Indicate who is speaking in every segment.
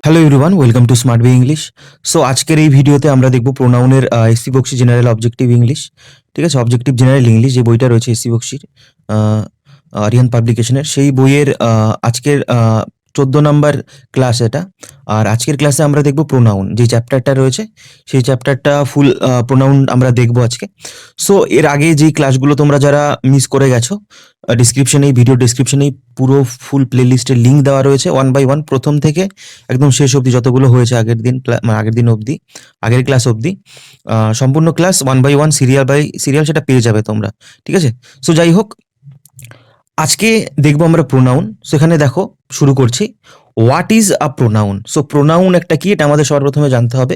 Speaker 1: Hello everyone, welcome to smart be English. So আজকের এই ভিডিওতে আমরা দেখব প্রোনাউনের SC Bakshi general objective English. ঠিক আছে, অবজেক্টিভ জেনারেল ইংলিশ যে বইটা রয়েছে এসসি বক্সির আরিয়ান পাবলিকেশনের, সেই বইয়ের আজকের 14 নাম্বার ক্লাস এটা। আর আজকের ক্লাসে আমরা দেখব প্রোনাউন, যে চ্যাপ্টারটা রয়েছে সেই চ্যাপ্টারটা ফুল প্রোনাউন আমরা দেখব আজকে। সো এর আগে যেই ক্লাসগুলো তোমরা যারা মিস করে গেছো, ডিসক্রিপশনে, ভিডিও ডিসক্রিপশনেই পুরো ফুল প্লেলিস্টের লিঙ্ক দেওয়া রয়েছে, ওয়ান বাই ওয়ান প্রথম থেকে একদম শেষ অবধি যতগুলো হয়েছে আগের দিন, মানে আগের দিন অবধি, আগের ক্লাস অবধি সম্পূর্ণ class one by one, serial by serial সেটা পেয়ে যাবে তোমরা। ঠিক আছে, সো যাই হোক, আজকে দেখবো আমরা প্রোনাউন। সেখানে দেখো শুরু করছি। What is a pronoun? So pronoun একটা কি, এটা আমাদের সবার প্রথমে জানতে হবে।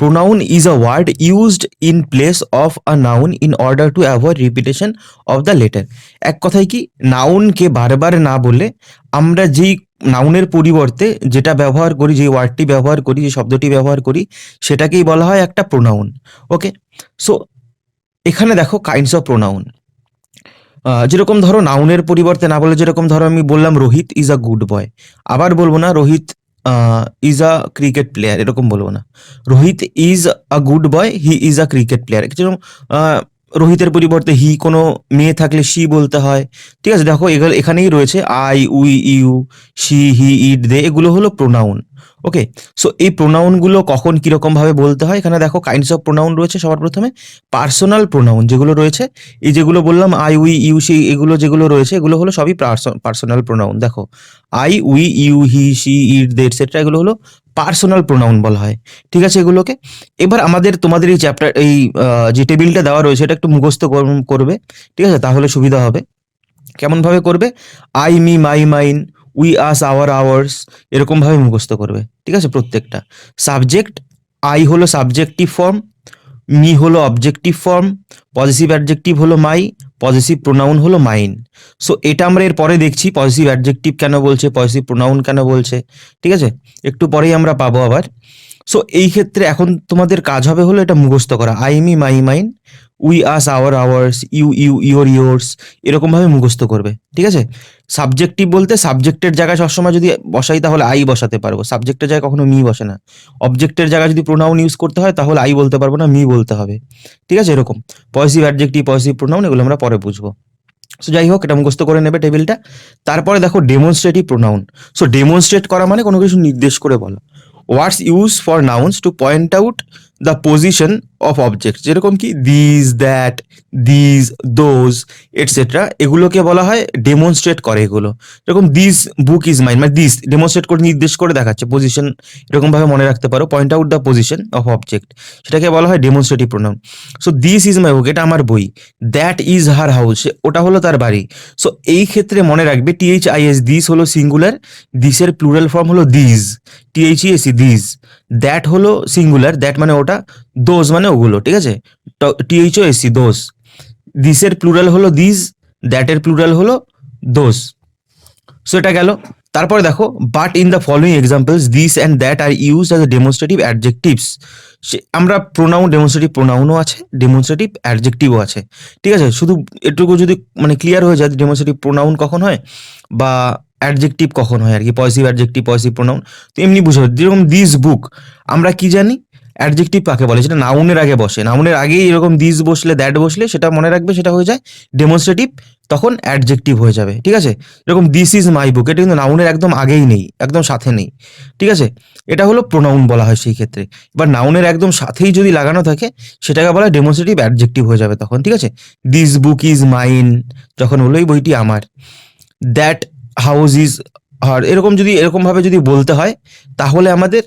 Speaker 1: Pronoun is a word used in place of a noun in order to avoid repetition of the letter. এক কথায় কি, নাউনকে বারবার না বলে আমরা যেই নাউনের পরিবর্তে যেটা ব্যবহার করি, যে ওয়ার্ডটি ব্যবহার করি, যে শব্দটি ব্যবহার করি, সেটাকেই বলা হয় একটা প্রোনাউন। ওকে, সো এখানে দেখো কাইন্ডস অফ প্রোনাউন। যেরকম ধরো নাউনের পরিবর্তে না বলে, যেরকম ধরো আমি বললাম Rohit is a good boy, আবার বলবো না Rohit is a cricket player, এরকম বলবো না। Rohit is a good boy, he is a cricket player. যেরকম রোহিতের পরিবর্তে হি, কোনো মেয়ে থাকলে শি বলতে হয়। ঠিক আছে, দেখো এগুলো এখানেই রয়েছে, আই, উই, ইউ, শি, হি, ইট, দে, এগুলো হলো প্রোনাউন। ওকে, সো এই প্রোনাউনগুলো কখন কিরকম ভাবে বলতে হয়, এখানে দেখো কাইন্ডস অফ প্রোনাউন রয়েছে। সবার প্রথমে পার্সোনাল প্রোনাউন যেগুলো রয়েছে, এই যেগুলো বললাম আই, উই, ইউ, সি, এগুলো যেগুলো রয়েছে, এগুলো হলো সবই পার্সোনাল প্রোনাউন। দেখো I, we, you, he, she, it, they etcetera, এগুলো হলো পার্সোনাল প্রোনাউন বলা হয়। ঠিক আছে, এগুলোকে এবার তোমাদের এই চ্যাপ্টার, এই যে টেবিলটা দেওয়া রয়েছে, এটা একটু মুখস্থ করবে। ঠিক আছে, তাহলে সুবিধা হবে। কেমন ভাবে করবে? I, me, my, mine, we, us, our, ours, এরকম ভাবে মুখস্থ করবে। ঠিক আছে, প্রত্যেকটা সাবজেক্ট, আই হলো সাবজেক্টিভ ফর্ম, মি হলো অবজেক্টিভ ফর্ম, পজিটিভ অ্যাডজেক্টিভ হলো মাই, পজিটিভ প্রোনাউন হলো মাইন। সো এটা আমরা এর পরে দেখছি, পজিটিভ অ্যাডজেক্টিভ কেন বলছে, পজিটিভ প্রোনাউন কেন বলছে। ঠিক আছে, একটু পরেই আমরা পাবো আবার। সো এই ক্ষেত্রে এখন তোমাদের কাজ হবে হলো এটা মুখস্থ করা। I, me, my, mine, we, us, our, ours, you, you, your, yours, এরকম ভাবে মুখস্থ করবে। ঠিক আছে, সাবজেক্টিভ বলতে সাবজেক্টের জায়গায় সবসময় যদি বসাই তাহলে আই বসাতে পারবো, সাবজেক্টের জায়গায় কখনো মি বসে না। অবজেক্টের জায়গায় যদি প্রোনাউন ইউজ করতে হয় তাহলে আই বলতে পারবো না, মি বলতে হবে। ঠিক আছে, এরকম পজিটিভ অ্যাডজেক্টিভ, পজিটিভ প্রোনাউন, এগুলো আমরা পরে বুঝবো। সো যাই হোক, এটা মুখস্থ করে নেবে টেবিলটা। তারপরে দেখো ডেমনস্ট্রেটিভ প্রোনাউন। সো ডেমনস্ট্রেট করা মানে কোনো কিছু নির্দেশ করে বলা। ওয়ার্ডস use for nouns to point out the position of object, যেরকম কি this, that, this, those etcetera, এগুলোকে বলা হয় ডেমনস্ট্রেট করে। এগুলো যেরকম দিস বুক ইজ মাইন, মানে দিস ডেমনস্ট্রেট করে, নির্দেশ করে দেখাচ্ছে পজিশন, এরকম ভাবে মনে রাখতে পারো, point out the position of object, সেটাকে বলা হয় demonstrative pronoun. So this is my book, এটা আমার বই। দ্যাট ইজ হার হাউস, ওটা হলো তার বাড়ি। সো এই ক্ষেত্রে মনে রাখবে THIS, দিস হলো সিঙ্গুলার, দিসের প্লুরাল ফর্ম হলো দিজ, THES, দিজ। দ্যাট হলো সিঙ্গুলার, দ্যাট মানে ওটা, দোজ মানে ওগুলো। ঠিক আছে, THOS, দোজ। দিসের প্লুরাল হলো দিজ, দ্যাটের প্লুরাল হলো দোজ। সো এটা গেল। তারপরে দেখো, but in the following examples this and that are use as demonstrative adjectives. আমরা প্রোনাউন, ডেমনস্ট্রেটিভ প্রোনাউনও আছে, ডেমনস্ট্রেটিভ অ্যাডজেক্টিভও আছে। ঠিক আছে, শুধু এটুকু যদি মানে ক্লিয়ার হয়ে যায় ডেমনস্ট্রেটিভ প্রোনাউন কখন হয় বা অ্যাডজেক্টিভ কখন হয় আর কি, পজিটিভ অ্যাডজেক্টিভ, পজিটিভ প্রোনাউন, তো এমনি বুঝে। যেরকম দিস বুক, আমরা কি জানি অ্যাডজেক্টিভ কাকে বলে, সেটা নাউনের আগে বসে, নাউনের আগেই এরকম দিস বসলে, দ্যাট বসলে, সেটা মনে রাখবে, সেটা হয়ে যায় ডেমনস্ট্রেটিভ, তখন অ্যাডজেক্টিভ হয়ে যাবে। ঠিক আছে, যেরকম দিস ইজ মাই বুক, এটা কিন্তু নাউনের একদম আগেই নেই, একদম সাথে নেই। ঠিক আছে, এটা হলো প্রোনাউন বলা হয় সেই ক্ষেত্রে। এবার নাউনের একদম সাথেই যদি লাগানো থাকে, সেটাকে বলা হয় ডেমনস্ট্রেটিভ অ্যাডজেক্টিভ হয়ে যাবে তখন। ঠিক আছে, দিস বুক ইজ মাইন, যখন হলো এই বইটি আমার। দ্যাট হাউস ইজ হার, এরকম যদি এরকম ভাবে যদি বলতে হয় তাহলে আমাদের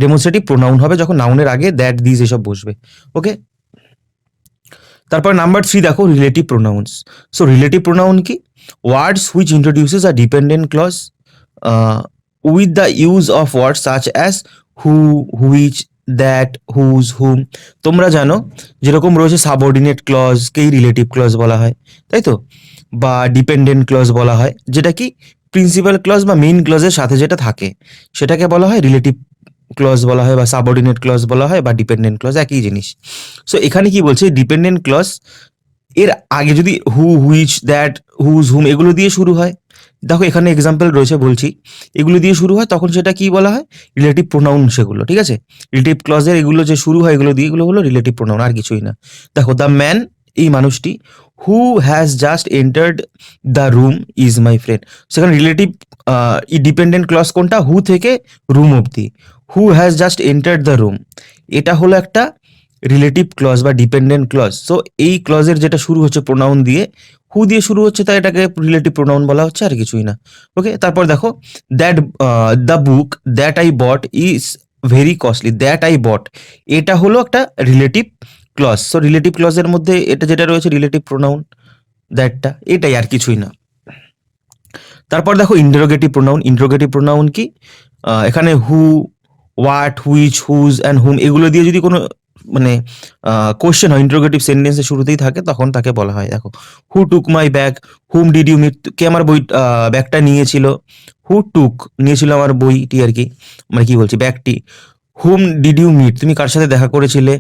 Speaker 1: ডেমনস্ট্রেটিভ প্রোনাউন হবে, যখন নাউনের আগে দ্যাট, দিস এসব বসবে। ওকে, তারপর নাম্বার 3 দেখো, relative pronouns. So relative pronoun কি? Words which introduces a dependent clause with the use of word such as who, which, that, whose, whom. তোমরা জানো যেরকম রয়েছে সাবঅর্ডিনেট ক্লজকেই রিলেটিভ ক্লজ বলা হয়, তাই তো, বা ডিপেন্ডেন্ট ক্লজ বলা হয়, যেটা কি প্রিন্সিপাল ক্লজ বা মেইন ক্লজের সাথে যেটা থাকে সেটাকে বলা হয় রিলেটিভ ক্লজ বলা হয়, বা সাবঅর্ডিনেট ক্লজ বলা হয়, বা ডিপেন্ডেন্ট ক্লজ, একই জিনিস। সো এখানে কি বলছে, ডিপেন্ডেন্ট ক্লজ এর আগে যদি হু, হুইচ, দ্যাট, হুজ, হুম এগুলো দিয়ে শুরু হয়, দেখো এখানে এক্সাম্পল রয়েছে বলছি, এগুলো দিয়ে শুরু হয় তখন সেটা কি বলা হয়? রিলেটিভ প্রোনাউন সেগুলো, ঠিক আছে? রিলেটিভ ক্লজের এগুলো যে শুরু হয় এগুলো দিয়ে, এগুলো হলো রিলেটিভ প্রোনাউন, আর কিছুই না। দেখো দ্য ম্যান, এই মানুষটি, who has just entered the room is my friend. সেখানে রিলেটিভ ডিপেন্ডেন্ট ক্লজ কোনটা? হু থেকে রুম অবধি। Who has just entered the room, এটা হলো একটা রিলেটিভ ক্লজ বা ডিপেন্ডেন্ট ক্লজ। সো এই ক্লজের যেটা শুরু হচ্ছে প্রোনাউন দিয়ে, হু দিয়ে শুরু হচ্ছে, তাই এটাকে রিলেটিভ প্রোনাউন বলা হচ্ছে, আর কিছুই না। ওকে, তারপর দেখো that the book that I bought is very costly, that I bought, এটা হলো একটা রিলেটিভ ক্লজ। সো রিলেটিভ ক্লজের মধ্যে এটা যেটা রয়েছে রিলেটিভ প্রোনাউন, দ্যাটটা, এটাই, আর কিছুই না। তারপর দেখো ইন্টারোগেটিভ প্রোনাউন। ইন্টারোগেটিভ প্রোনাউন কি? এখানে হু, হোয়াট, হুইচ, হুজ অ্যান্ড হুম, এগুলো দিয়ে যদি কোনো মানে কোশ্চেন হয়, ইন্টারোগেটিভ সেন্টেন্সের শুরুতেই থাকে, তখন তাকে বলা হয়। দেখো who took my bag, whom did you meet, কে আমার বই ব্যাগটা নিয়েছিল, হু টুক নিয়েছিল আমার বইটি আর কি, মানে কি বলছি, ব্যাগটি। হুম ডিড ইউ মিট, তুমি কার সাথে দেখা করেছিলে,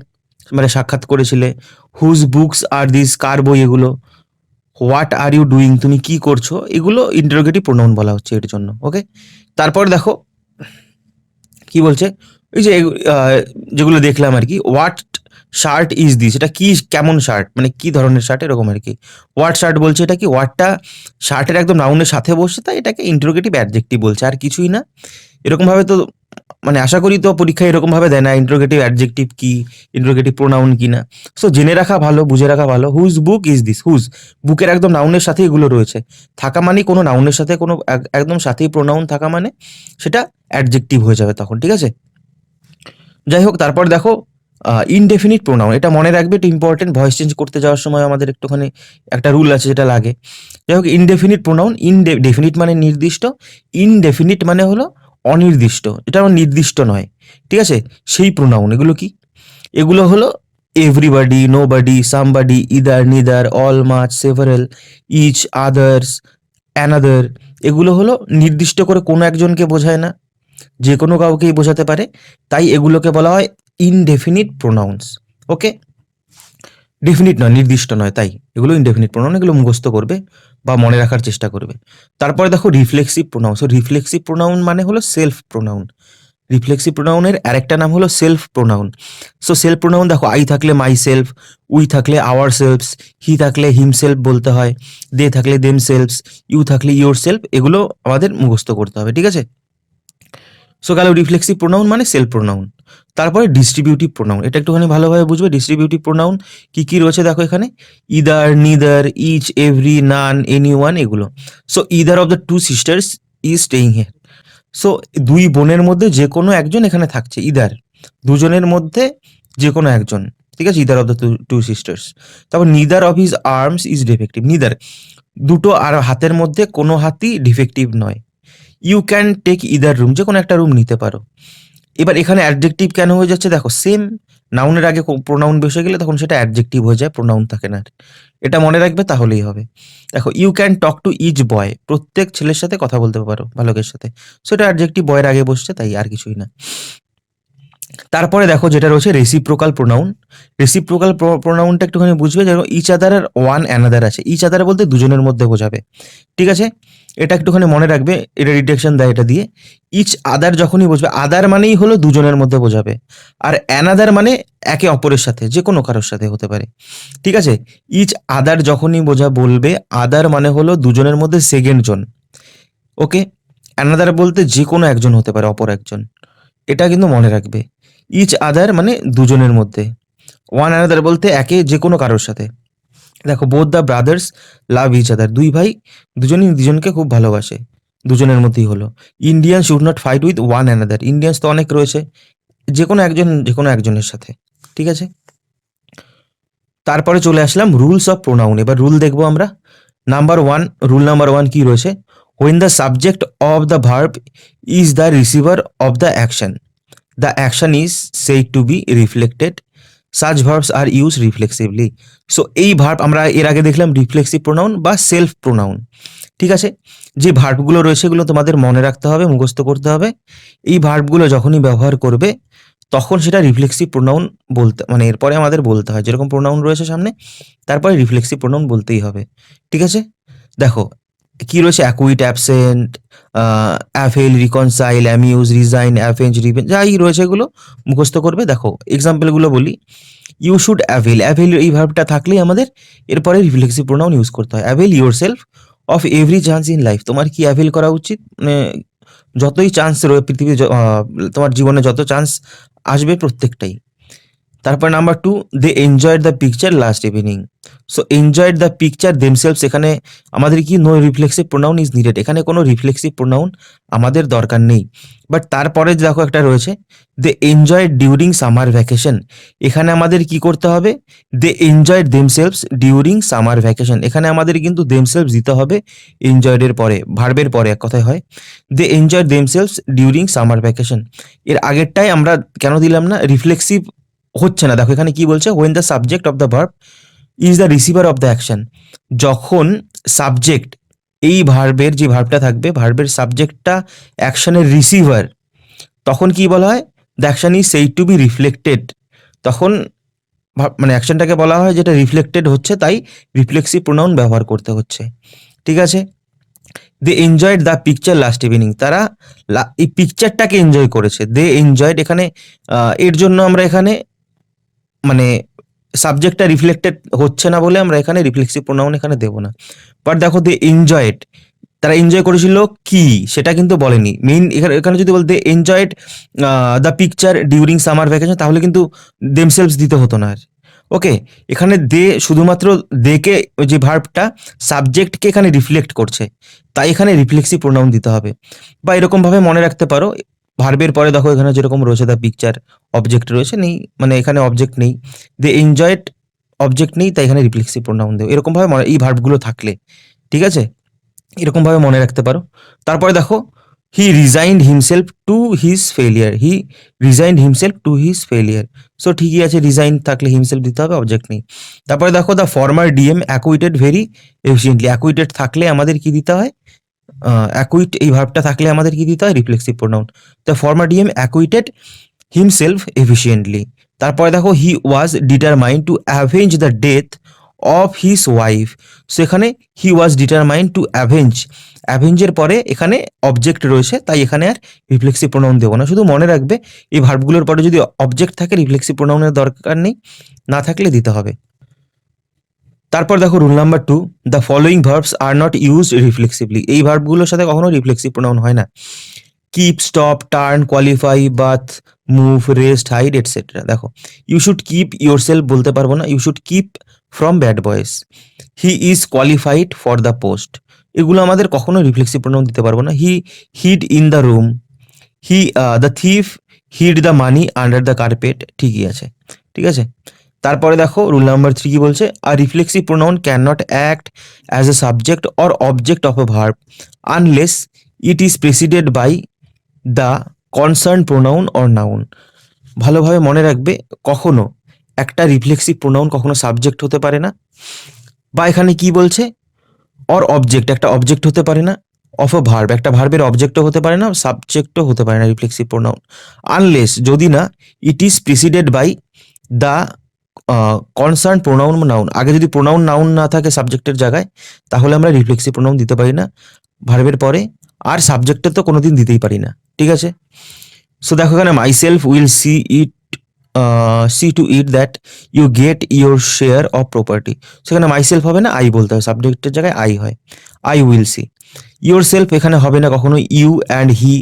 Speaker 1: মানে সাক্ষাৎ করেছিলে। হুজ বুকস আর দিস, কার বই এগুলো। হোয়াট আর ইউ ডুইং, তুমি কি করছো, এগুলো ইন্টারোগেটিভ প্রোনাউন বলা হচ্ছে এর জন্য। ওকে, তারপর দেখো কি বলছে, ওই যে যেগুলো দেখলাম আর কি, হোয়াট শার্ট ইজ দিস, এটা কি, কেমন শার্ট, মানে কি ধরনের শার্ট, এরকম আর কি। হোয়াট শার্ট বলছে, এটা কি, হোয়াটটা শার্টের একদম নাউনের সাথে বসছে, তাই এটাকে ইন্টারোগেটিভ অ্যাডজেক্টিভ বলছে, আর কিছুই না। এরকম ভাবে তো মানে আশা করি তো পরীক্ষায় এরকম ভাবে দেয় না, ইন্টারোগেটিভ অ্যাডজেক্টিভ কি, ইন্টারোগেটিভ প্রোনাউন কি না। সো জেনে রাখা ভালো, বুঝে রাখা ভালো। Whose book is this, whose, বুকের একদম নাউনের সাথে এগুলো রয়েছে, থাকা মানে কোনো নাউনের সাথে কোনো একদম সাথেই প্রোনাউন থাকা মানে সেটা অ্যাডজেক্টিভ হয়ে যাবে তখন, ঠিক আছে? যাই হোক, তারপর দেখো ইনডেফিনিট প্রোনাউন, এটা মনে রাখবে, এটা ইম্পর্টেন্ট। ভয়েস চেঞ্জ করতে যাওয়ার সময় আমাদের একটুখানি একটা রুল আছে যেটা লাগে। যাই হোক, ইনডেফিনিট প্রোনাউন, ডেফিনিট মানে নির্দিষ্ট, ইনডেফিনিট মানে হলো অনির্দিষ্ট, এটা আমার নির্দিষ্ট নয়, ঠিক আছে? সেই প্রোনাউন এগুলো কি? এগুলো হলো everybody, nobody, somebody, either, neither, all, much, several, each, others, another, এগুলো হলো নির্দিষ্ট করে কোনো একজনকে বোঝায় না, যে কোনো কাউকেই বোঝাতে পারে, তাই এগুলোকে বলা হয় ইনডেফিনিট প্রোনাউন্স। ওকে, ডেফিনিট নয়, নির্দিষ্ট নয়, তাই এগুলো ইনডেফিনিট প্রোনাউন, এগুলো মুখস্থ করবে বা মনে রাখার চেষ্টা করবে। তারপরে দেখো reflexive pronoun. So reflexive pronoun মানে হলো সেলফ প্রোনাউন। রিফ্লেক্সিভ প্রোনাউনের আরেকটা নাম হলো self pronoun. So self pronoun দেখো, আই থাকলে মাই সেলফ, উই থাকলে আওয়ার সেলফস, হি থাকলে হিমসেলফ বলতে হয়, দে থাকলে দেম সেলফস, ইউ থাকলে ইয়োর সেলফ, এগুলো আমাদের মুখস্থ করতে হবে, ঠিক আছে? সো গেল রিফ্লেক্সিভ প্রোনাউন মানে সেলফ প্রোনাউন। তারপরে ডিস্ট্রিবিউটিভ প্রোনাউন, এটা একটুখানি ভালোভাবে বুঝবে। ডিস্ট্রিবিউটিভ প্রোনাউন কি কি রয়েছে দেখো এখানে, either, neither, each, every, none, any one, এগুলো। So either of the two sisters is staying here, so দুই বোনের মধ্যে যে কোনো একজন এখানে থাকছে, ইদার, দুজনের মধ্যে যে কোনো একজন, ঠিক আছে? Either of the two sisters. তারপর neither of his arms is defective, neither, দুটো আর হাতের মধ্যে কোনো হাতই ডিফেক্টিভ নয়। You can take either room, যে কোনো একটা রুম নিতে পারো। এবার এখানে অ্যাডজেক্টিভ কেন হয়ে যাচ্ছে দেখো, সেম নাউনের আগে প্রোনাউন বসে গেলে তখন সেটা অ্যাডজেক্টিভ হয়ে যায়, প্রোনাউন থাকে না আর। এটা মনে রাখবে, তাহলেই হবে। দেখো you can talk to each boy, প্রত্যেক ছেলের সাথে কথা বলতে পারো, বালকের সাথে, সেটা অ্যাডজেক্টিভ, বয়ের আগে বসছে, তাই আর কিছুই না। তারপরে দেখো যেটা রয়েছে রেসিপ্রোকাল প্রোনাউন। রেসিপ্রোকাল প্রোনাউনটা একটুখানি বুঝবে, যেন ইচ আদার আর ওয়ান অ্যানাদার আছে। ইচ আদার বলতে দুজনের মধ্যে বোঝাবে, ঠিক আছে? এটা একটুখানি মনে রাখবে, এটা ডিটেকশন দেয় এটা দিয়ে। ইচ আদার যখনই বুঝবে, আদার মানেই হলো দুজনের মধ্যে বোঝাবে, আর অ্যানাদার মানে একে অপরের সাথে, যে কোনো কারোর সাথে হতে পারে, ঠিক আছে? ইচ আদার যখনই বলবে, আদার মানে হলো দুজনের মধ্যে সেকেন্ড জন। ওকে, অ্যানাদার বলতে যে কোনো একজন হতে পারে, অপর একজন, এটা কিন্তু মনে রাখবে। ইচ আদার মানে দুজনের মধ্যে, ওয়ান অ্যানাদার বলতে একে যে কোনো কারোর সাথে। দেখো both the brothers love each other, দুই ভাই দুজনই দুজনকে খুব ভালোবাসে, দুজনের মধ্যেই হলো। Indian should not fight with one another, Indians তো অনেক রয়েছে, যে কোনো একজন যে কোনো একজনের সাথে, ঠিক আছে? তারপরে চলে আসলাম রুলস অফ প্রোনাউন। এবার রুল দেখবো আমরা। Number one, rule number one কি রয়েছে, when the subject of the verb is the receiver of the action, the action is said to be reflected, such verbs are used reflexively. So এই verb আমরা এর আগে দেখলাম reflexive pronoun বা self pronoun, ঠিক আছে? যে ভার্বগুলো রয়েছে এগুলো তোমাদের মনে রাখতে হবে, মুখস্থ করতে হবে। এই ভার্বগুলো যখনই ব্যবহার করবে তখন সেটা রিফ্লেক্সিভ প্রোনাউন বলতে, মানে এরপরে আমাদের বলতে হয়, যেরকম প্রোনাউন রয়েছে সামনে তারপরে রিফ্লেক্সিভ প্রোনাউন বলতেই হবে, ঠিক আছে? দেখো কি রয়েছে, acute, absent, avail, reconcile, amuse, resign, avenge, revenge, যাই রয়েছে এগুলো মুখস্থ করবে। দেখো এক্সাম্পলগুলো বলি। ইউ শুড অ্যাভেল, অ্যাভেল এই ভার্বটা থাকলেই আমাদের এরপরে রিফ্লেক্সিভ প্রোনাউন ইউজ করতে হয়। Avail your self of every chance in life, তোমার কি অ্যাভেল করা উচিত, মানে যতই চান্স রয়ে পৃথিবীর তোমার জীবনে যত চান্স আসবে প্রত্যেকটাই। তারপর number 2, they enjoyed the picture last evening. So enjoyed the picture themselves, এখানে আমাদের কি no reflexive pronoun is needed, এখানে কোনো রিফ্লেক্সিভ প্রোনাউন আমাদের দরকার নেই। বাট তারপরে দেখো একটা রয়েছে, they enjoyed during summer vacation, এখানে আমাদের কি করতে হবে, they enjoyed themselves during summer vacation, এখানে আমাদের কিন্তু দেমসেলভস দিতে হবে এনজয়েডের পরে, ভার্বের পরে এক কথায় হয়। They enjoyed themselves during summer vacation, এর আগেরটাই আমরা কেন দিলাম না, রিফ্লেক্সিভ হচ্ছে না। দেখো এখানে কি বলছে, when the subject of the verb is the receiver of the action, যখন সাবজেক্ট, এই ভার্বের যে ভার্বটা থাকবে, ভার্বের সাবজেক্টটা অ্যাকশনের রিসিভার, তখন কি বলা হয়, the action is said to be reflected, তখন মানে অ্যাকশনটাকে বলা হয় যেটা রিফ্লেক্টেড হচ্ছে, তাই রিফ্লেক্সিভ প্রোনাউন ব্যবহার করতে হচ্ছে। ঠিক আছে। They enjoyed the picture last evening, তারা এই পিকচারটাকে এনজয় করেছে। দে এনজয়েড, এখানে এর জন্য আমরা এখানে মানে সাবজেক্টটা রিফ্লেক্টেড হচ্ছে না বলে আমরা এখানে রিফ্লেক্সিভ প্রোনাউন এখানে দেবো না। বাট দেখো দে এনজয়েড, তারা এনজয় করেছিল কি সেটা কিন্তু বলেনি। মেইন এখানে এখানে যদি বলতে enjoyed the picture during summer vacation, তাহলে কিন্তু দেমসেলভস দিতে হতো না আর। ওকে, এখানে দে শুধুমাত্র দেকে, যে ভার্বটা সাবজেক্টকে এখানে রিফ্লেক্ট করছে, তাই এখানে রিফ্লেক্সিভ প্রোনাউন দিতে হবে। বা এরকমভাবে মনে রাখতে পারো, ভার্বের পরে দেখো এখানে যেরকম রয়েছে দ্য পিকচার, অবজেক্ট রয়েছে নেই, মানে এখানে অবজেক্ট নেই, দে এনজয়েড অবজেক্ট নেই, তাই এখানে রিফ্লেক্সিভ প্রোনাউন দেবো। এরকমভাবে এই ভার্বগুলো থাকলে, ঠিক আছে, এরকমভাবে মনে রাখতে পারো। তারপরে দেখো, he resigned himself to his failure, he resigned himself to his failure, so ঠিকই আছে, রিজাইন থাকলে হিমসেলফ দিতে হবে, অবজেক্ট নেই। তারপরে দেখো, the former DM acquitted very efficiently, acquitted থাকলে আমাদের কি দিতে হয়, অ্যাকুইট এই ভার্বটা থাকলে আমাদের কি দিতে হয়, reflexive pronoun. The former DM acquitted himself efficiently. তারপরে দেখো, he was determined to avenge the death of his wife, সেখানে he was determined to avenge, অ্যাভেঞ্জের পরে এখানে অবজেক্ট রয়েছে, তাই এখানে আর রিফ্লেক্সিভ প্রোনাউন দেবো না। শুধু মনে রাখবে এই ভার্বগুলোর পরে যদি অবজেক্ট থাকে রিফ্লেক্সিভ প্রোনাউনের দরকার নেই, না থাকলে দিতে হবে। তারপর দেখো rule number 2, the following verbs are not used reflexively, এই ভার্বগুলোর সাথে কখনো রিফ্লেক্সিভ প্রোনাউন হয় না। Keep, stop, turn, qualify, bath, move, rest, hide, etcetera. দেখো, you should keep yourself বলতে পারবো না, you should keep from bad boys. He is qualified for the post, এগুলো আমাদের কখনো রিফ্লেক্সিভ প্রোনাউন দিতে পারবো না। He hid in the room, he the thief hid the money under the carpet, ঠিকই আছে, ঠিক আছে। তারপরে দেখো রুল নাম্বার 3 কি বলছে, a reflexive pronoun can not act as a subject or object of a verb unless it is preceded by the concern pronoun or noun. ভালোভাবে মনে রাখবে, কখনো একটা রিফ্লেক্সিভ প্রোনাউন কখনো সাবজেক্ট হতে পারে না, বা এখানে কি বলছে, অর অবজেক্ট, একটা অবজেক্ট হতে পারে না, অফ আ ভার্ব, একটা ভার্বের অবজেক্টও হতে পারে না, সাবজেক্টও হতে পারে না রিফ্লেক্সিভ প্রোনাউন, আনলেস, যদি না, it is preceded by the concern pronoun noun, আগে যদি প্রোনাউন নাউন না থাকে সাবজেক্টের জায়গায়, তাহলে আমরা রিফ্লেক্সিভ প্রোনাউন দিতে পারি না ভার্বের পরে, আর সাবজেক্টে তো কোনোদিন দিতেই পারি না, ঠিক আছে। সো দেখো এখানে myself will see to it that you get your share of property, সেখানে মাই সেলফ হবে না, আই বলতে হয়, সাবজেক্টের জায়গায় আই হয়, I will see. Yourself এখানে হবে না কখনো, you and he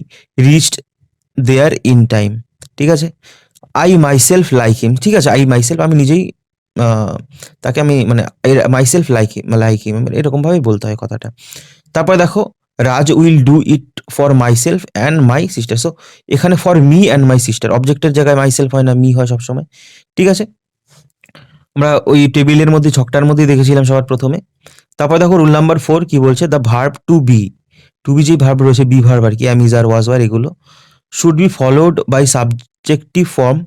Speaker 1: reached there in time, ঠিক আছে। I myself like him, ঠিক আছে, আই মাই সেলফ আমি নিজেই তাকে আমি মানে মাই সেলফ লাইক হিম এরকমভাবেই বলতে হয় কথাটা। তারপরে দেখো, Raj will do it for myself and my sister, so এখানে for me and my sister, অবজেক্টের জায়গায় মাই সেলফ হয় না, মি হয় সবসময়, ঠিক আছে। আমরা ওই টেবিলের মধ্যে ছকটার মধ্যেই দেখেছিলাম সবার প্রথমে। তারপর দেখো রুল নাম্বার 4 কি বলছে, দ্য ভার্ব টু বি, যে ভার্ব রয়েছে, বি ভার্ব আর কি, am, is, are, was, were, এগুলো should be followed by subjective form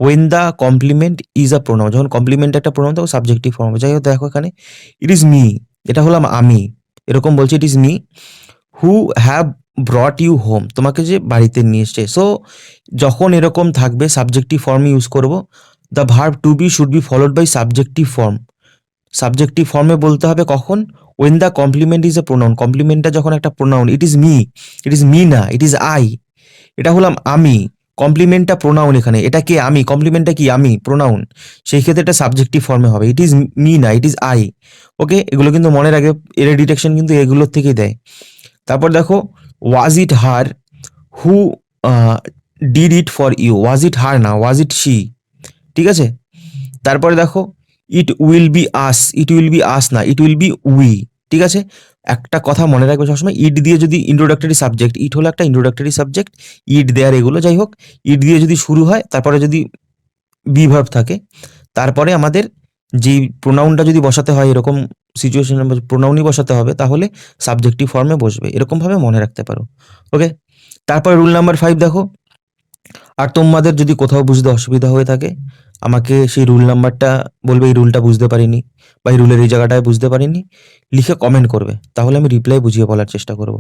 Speaker 1: when the complement is a pronoun, যখন কমপ্লিমেন্ট একটা প্রোনাউন তখন সাবজেক্টিভ ফর্ম। যাই হোক দেখো এখানে ইট ইজ মি, এটা হলাম আমি, এরকম বলছে, it is me who have brought you home, তোমাকে যে বাড়িতে নিয়ে এসছে। সো যখন এরকম থাকবে সাবজেক্টিভ ফর্ম ইউজ করব, the verb to be should be followed by subjective form, subjective ফর্মে বলতে হবে কখন, when the complement is a pronoun, কমপ্লিমেন্টটা যখন একটা প্রোনাউন, ইট ইজ মি না, ইট ইজ আই, এটা হলাম আমি, কমপ্লিমেন্টটা প্রোনাউন এখানে, এটা কে, আমি, কমপ্লিমেন্টটা কি, আমি, প্রোনাউন, সেই ক্ষেত্রে এটা সাবজেক্টিভ ফর্মে হবে, ইট ইজ মি না, ইট ইজ আই। ওকে, এগুলো কিন্তু মনে রাখবে, এর ডিটেকশন কিন্তু এগুলোর থেকেই দেয়। তারপর দেখো was it her who did it for you, was it her না, ওয়াজ ইট শি, ঠিক আছে। তারপরে দেখো it will be us, it will be us না, ইট উইল বি উই, ঠিক আছে। একটা কথা মনে রাখবে সবসময়, ইট দিয়ে যদি ইন্ট্রোডাক্টরি সাবজেক্ট, ইট হলো একটা ইন্ট্রোডাক্টরি সাবজেক্ট, ইট দেয়ার এগুলো যাই হোক, ইট দিয়ে যদি শুরু হয়, তারপরে যদি বি ভার্ব থাকে, তারপরে আমাদের যেই প্রোনাউনটা যদি বসাতে হয় এরকম সিচুয়েশনে প্রোনাউনই বসাতে হবে, তাহলে সাবজেক্টিভ ফর্মে বসবে, এরকমভাবে মনে রাখতে পারো। ওকে, তারপরে রুল নাম্বার 5 দেখো, আর তোমাদের যদি কোথাও বুঝতে অসুবিধা হয়ে থাকে, আমাকে সেই রুল নাম্বারটা বলবে, এই রুলটা বুঝতে পারিনি বা এই রুলের এই জায়গাটায় বুঝতে পারিনি, লিখে কমেন্ট করবে, তাহলে আমি রিপ্লাই বুঝিয়ে বলার চেষ্টা করব।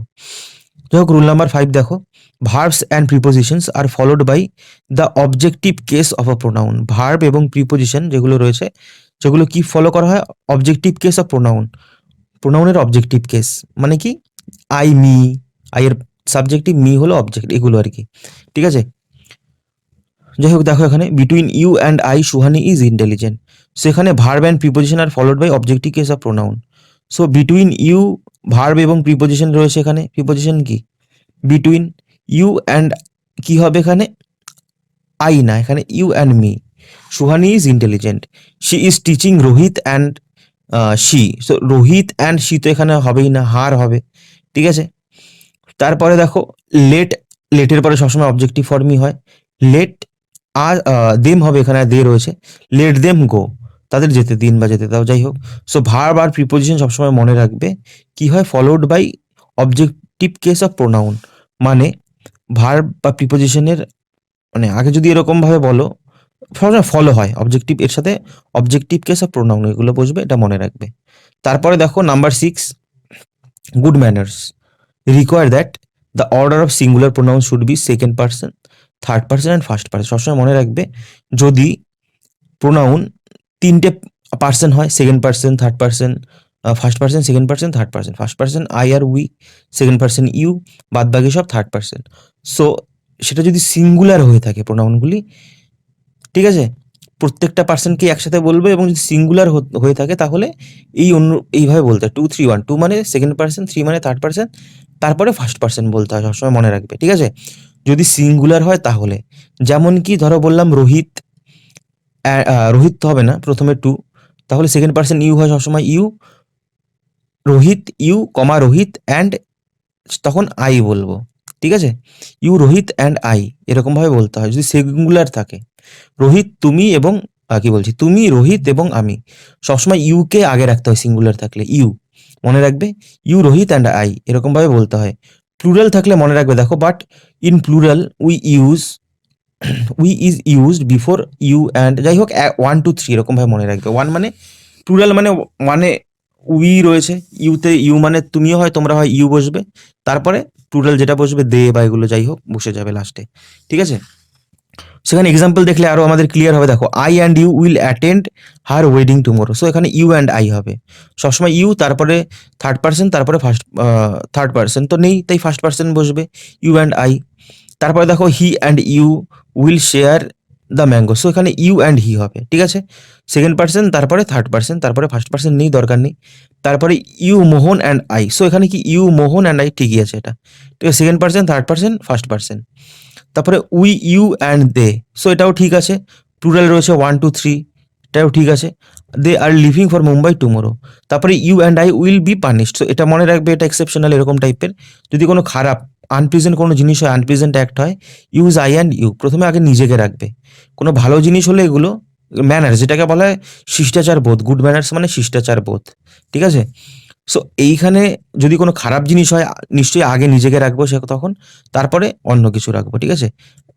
Speaker 1: যাই হোক, রুল নাম্বার 5 দেখো, verbs and prepositions are followed by the objective case of a pronoun, verb এবং প্রিপোজিশন যেগুলো রয়েছে সেগুলো কি ফলো করা হয়, অবজেক্টিভ কেস অফ প্রোনাউন, প্রোনাউনের অবজেক্টিভ কেস, মানে কি, আই, মি, আই এর সাবজেক্টিভ, মি হলো অবজেক্ট, এগুলো আর কি, ঠিক আছে। যাই হোক, দেখো এখানে between you and I Suhani is intelligent, সেখানে verb and preposition are followed by objective case of pronoun. So between you, verb এবং প্রিপোজিশন রয়েছে এখানে, প্রিপোজিশন কি, বিটুইন ইউ অ্যান্ড, কি হবে এখানে, আই না, এখানে you and me, Suhani is intelligent, she is teaching Rohit and she, so Rohit and she তো এখানে হবেই না, হার হবে, ঠিক আছে। তারপরে দেখো লেট, লেটের পরে সবসময় অবজেক্টিভ ফর্মই হয়, লেট আর দেম হবে, এখানে দে রয়েছে, লেট দেম গো, তাদের যেতে দিন বা যেতে দাও, যাই হোক। সো ভার্ব আর প্রিপোজিশন সবসময় মনে রাখবে কি হয়, followed by objective case of pronoun, মানে ভার্ব বা প্রিপোজিশনের মানে আগে যদি এরকম ভাবে বলো, সবসময় ফলো হয় অবজেক্টিভ এর সাথে, অবজেক্টিভ কেস অফ প্রোনাউন, এগুলো বুঝবে, এটা মনে রাখবে। তারপরে দেখো number 6, good manners require that the order of singular pronoun should be second person, third person and first person, সবসময় মনে রাখবে যদি প্রোনাউন তিনটে পার্সন হয়, second person, third person, first person, second person, third person, first person I আর we, second person you, বাদ বাকি সব থার্ড পার্সন। সো সেটা যদি সিঙ্গুলার হয়ে থাকে প্রোনাউনগুলি, ঠিক আছে, প্রত্যেকটা পার্সনকে একসাথে বলবে, এবং যদি সিঙ্গুলার হয়ে থাকে তাহলে এইভাবে বলতে হয়, 2 3 1, 2 মানে সেকেন্ড পার্সন, 3 মানে থার্ড পার্সন, তারপরে ফার্স্ট পার্সন বলতে হয়, সবসময় মনে রাখবে, ঠিক আছে। যদি সিঙ্গুলার হয় তাহলে, যেমন কি ধরো বললাম রোহিত, রোহিত তো হবে না, প্রথমে 2, তাহলে সেকেন্ড পার্সন ইউ হয় সবসময়, you, Rohit you comma Rohit and, তখন আই বলবো, ঠিক আছে, ইউ রোহিত অ্যান্ড আই, এরকমভাবে বলতে হয় যদি সিঙ্গুলার থাকে। রোহিত তুমি এবং কি বলছি, তুমি রোহিত এবং আমি, সবসময় ইউকে আগে রাখতে হয় সিঙ্গুলার থাকলে, ইউ মনে রাখবে, ইউ রোহিত অ্যান্ড আই, এরকমভাবে বলতে হয়। প্লুরাল থাকলে মনে রাখবে, দেখো but in plural we is used before you and, যাই হোক 1 2 3 এরকমভাবে মনে রাখবে। 1 মানে প্লুরাল, মানে উই রয়েছে, ইউতে ইউ মানে তুমিও হয়, তোমরা হয়, ইউ বসবে, তারপরে প্লুরাল যেটা বসবে দে বা এগুলো যাই হোক বসে যাবে লাস্টে, ঠিক আছে। সেখানে এক্সাম্পল দেখলে আরো আমাদের ক্লিয়ার হবে, দেখো I and you will attend her wedding tomorrow, so এখানে ইউ অ্যান্ড আই হবে, সবসময় ইউ, তারপরে থার্ড পার্সন, তারপরে থার্ড পার্সন তো নেই, তাই ফার্স্ট পার্সন বসবে, ইউ অ্যান্ড আই। তারপরে দেখো he and you will share the mango, so এখানে ইউ অ্যান্ড হি হবে, ঠিক আছে, সেকেন্ড পার্সন, তারপরে থার্ড পার্সন, তারপরে ফার্স্ট পার্সন নেই, দরকার নেই। তারপরে you Mohan and I, so এখানে কি ইউ মোহন অ্যান্ড আই, ঠিকই আছে এটা, ঠিক আছে, second person, third person, first person. তারপরে we you and they, so এটাও ঠিক আছে, প্লুরাল রয়েছে 1 2 3, এটাও ঠিক আছে, they are living for Mumbai tomorrow. তারপরে you and I will be punished, so এটা মনে রাখবে, এটা এক্সেপশনাল, এরকম টাইপের যদি কোনো খারাপ আনপ্লিজেন্ট কোনো জিনিস হয়, আনপ্লিজেন্ট অ্যাক্ট হয়, ইউজ আই অ্যান্ড ইউ, প্রথমে আগে নিজেকে রাখবে। কোনো ভালো জিনিস হলে এগুলো ম্যানার্স, যেটাকে বলা হয় শিষ্টাচার বোধ, গুড ম্যানার্স মানে শিষ্টাচার বোধ, ঠিক আছে। সো এইখানে যদি কোনো খারাপ জিনিস হয়, নিশ্চয়ই আগে নিজেকে রাখবো সে তখন, তারপরে অন্য কিছু রাখবো, ঠিক আছে।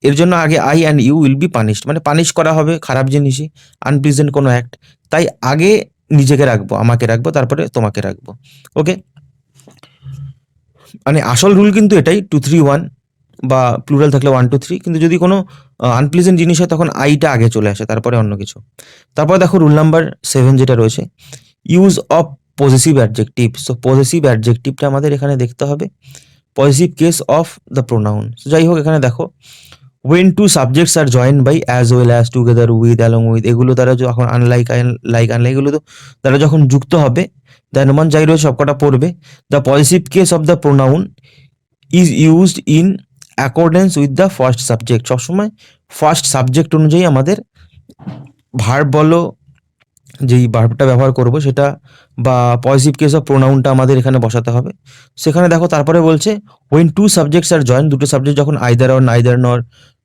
Speaker 1: এর জন্য আগে I and you will be punished, মানে পানিশ করা হবে খারাপ জিনিসই, আনপ্লিজেন্ট কোনো অ্যাক্ট, তাই আগে নিজেকে রাখবো, আমাকে রাখবো, তারপরে তোমাকে রাখবো। ওকে, মানে আসল রুল কিন্তু এটাই 2 3 1, বা প্লুরাল থাকলে 1 2 3, কিন্তু যদি কোনো আনপ্লিজেন্ট জিনিস হয় তখন আইটা আগে চলে আসে, তারপরে অন্য কিছু। তারপরে দেখো রুল নাম্বার 7 যেটা রয়েছে, use of possessive adjective. So possessive অ্যাডজেক্টিভটা আমাদের এখানে দেখতে হবে, possessive case of the pronoun. যাই হোক, এখানে দেখো when two subjects are joined by, as well as, together with, along with, এগুলো দ্বারা যখন আনলাইক, আনলাইক এগুলো তো দ্বারা যখন যুক্ত হবে, দেন মান যাই রয়েছে সবকটা পড়বে। The positive case of the pronoun is used in accordance with the first subject. সবসময় ফার্স্ট সাবজেক্ট অনুযায়ী আমাদের ভার্ব বলো, যেই ভার্বটা ব্যবহার করব সেটা, বা পজিটিভ কেস অফ প্রোনাউনটা আমাদের এখানে বসাতে হবে। সেখানে দেখো তারপরে বলছে when two subjects are joined, দুটো সাবজেক্ট যখন either or, neither nor,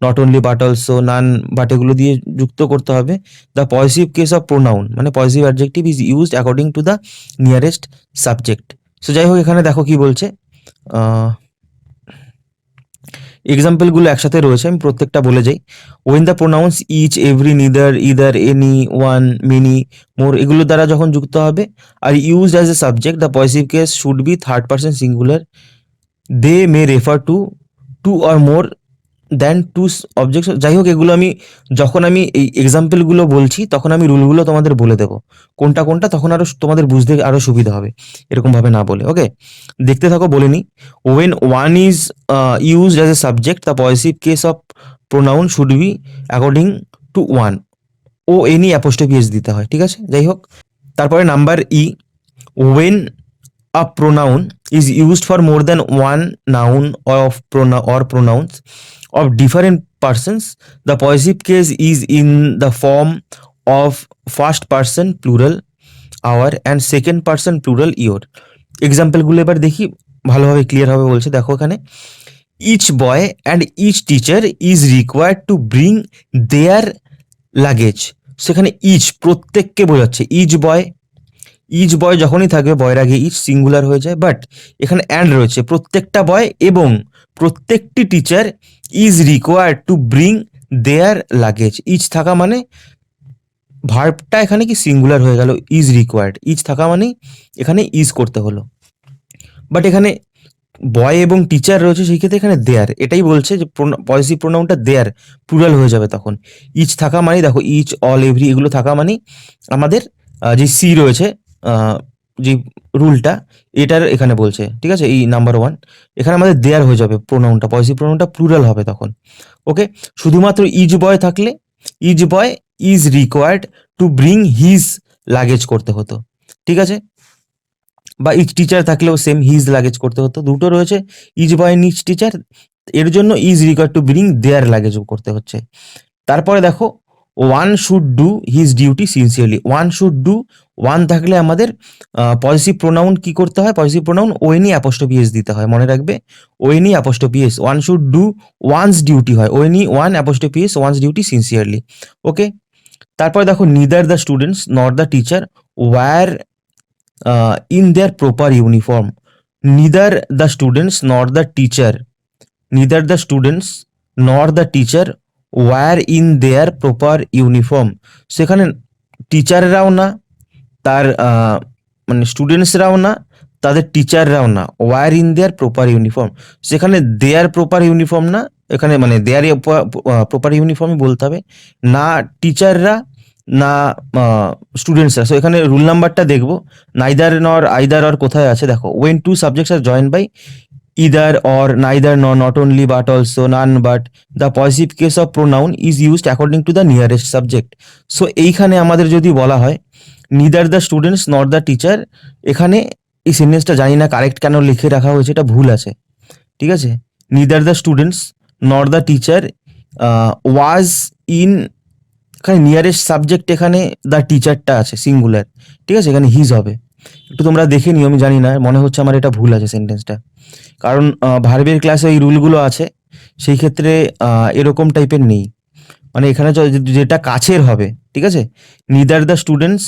Speaker 1: not only but also, none but এগুলো দিয়ে যুক্ত করতে হবে। The positive case of pronoun মানে positive adjective is used according to the nearest subject. So যাই হোক, এখানে দেখো কি বলছে, এক্সাম্পলগুলো একসাথে রয়েছে, আমি প্রত্যেকটা বলে যাই। When the pronouns each, every, neither, either, any, one, many, more এগুলো দ্বারা যখন যুক্ত হবে are used as a subject, the positive case should be third person singular. They may refer to two or more then two objects. যাই হোক, এগুলো আমি যখন আমি এই এক্সাম্পলগুলো বলছি তখন আমি রুলগুলো তোমাদের বলে দেবো কোনটা কোনটা, তখন আরো তোমাদের বুঝতে আরো সুবিধা হবে এরকমভাবে না বলে। ওকে, দেখতে থাকো, বলে নি। When one is used as a subject, the positive case of pronoun should be according to one, O N E apostrophe S দিতে হয়, ঠিক আছে। যাই হোক, তারপরে number E, when a pronoun is used for more than one noun or pronouns of different persons, the possessive case is in the form of first person plural our and second person plural your। Example গুলো এবার দেখি, ভালোভাবে clear হবে বলছে। দেখো এখানে, each boy and each teacher is required to bring their luggage. সেখানে each প্রত্যেককে বোঝাচ্ছে, ইচ বয় যখনই থাকবে বয়ের আগে ইচ সিঙ্গুলার হয়ে যায়, বাট এখানে অ্যান্ড রয়েছে, প্রত্যেকটা বয় এবং প্রত্যেকটি teacher is required to bring their luggage. Each থাকা মানে ভার্বটা এখানে কি সিঙ্গুলার হয়ে গেল, ইজ রিকোয়ার্ড, ইচ থাকা মানে এখানে ইজ করতে হলো, বাট এখানে বয় এবং টিচার রয়েছে, সেই ক্ষেত্রে এখানে দেয়ার, এটাই বলছে যে পজিটিভ প্রোনাউনটা দেয়ার প্লুরাল হয়ে যাবে তখন। ইচ থাকা মানে দেখো ইচ, অল, এভরি এগুলো থাকা মানে আমাদের যে সি রয়েছে, যে রুলটা এটার এখানে বলছে, ঠিক আছে। এই নাম্বার ওয়ান, এখানে আমাদের দেয়ার হয়ে যাবে প্রোনাউনটা, পজিটিভ প্রোনাউনটা প্লুরাল হবে তখন। ওকে, শুধুমাত্র ইজ বয় থাকলে is boy is required to bring his luggage করতে হতো, ঠিক আছে। বা ইচ টিচার থাকলেও সেম হিজ লাগেজ করতে হতো। দুটো রয়েছে, ইজ বয় নিচ টিচার, এর জন্য is required to bring their luggage করতে হচ্ছে। তারপরে দেখো, one should do his duty sincerely. One should do, one থাকলে আমাদের পজিটিভ প্রোনাউন কি করতে হয়, positive pronoun O N E apostrophe S দিতে হয়, মনে রাখবে, O N E apostrophe S. One should do one's duty হয় O N E one apostrophe S, one's duty sincerely. Okay, তারপরে দেখো, neither the students not the teacher wire in their proper uniform. Neither the students not the teacher, neither the students not the teacher wire in their proper uniform. সেখানে টিচাররাও না, তার মানে স্টুডেন্টসরাও না, তাদের টিচাররাও না, wear in their proper uniform. সেখানে দেয়ার প্রপার ইউনিফর্ম না, এখানে মানে দেয়ার প্রপার ইউনিফর্মই বলতে হবে, না টিচাররা না স্টুডেন্টসরা। সো এখানে রুল নাম্বারটা দেখবো, নাইদার নর আইদার অর কোথায় আছে, দেখো, when two subjects are join by either or, neither nor, not only but also, none but, the possessive case of pronoun is used according to the nearest subject। so এইখানে আমাদের যদি বলা হয় neither the students nor the teacher, এখানে এই সেন্টেন্সটা জানি না কারেক্ট কেন লিখে রাখা হয়েছে, এটা ভুল আছে, ঠিক আছে। neither the students nor the teacher was in, এখানে নিয়ারেস্ট সাবজেক্ট, এখানে দ্য টিচারটা আছে সিঙ্গুলার, ঠিক আছে, এখানে হিজ হবে। একটু তোমরা দেখে নিও, আমি জানি না, মনে হচ্ছে আমার এটা ভুল আছে সেন্টেন্সটা, কারণ ভার্বের ক্লাসে এই রুলগুলো আছে, সেই ক্ষেত্রে এরকম টাইপের নেই, মানে এখানে যেটা কাছের হবে, ঠিক আছে। নিদার দ্য স্টুডেন্টস,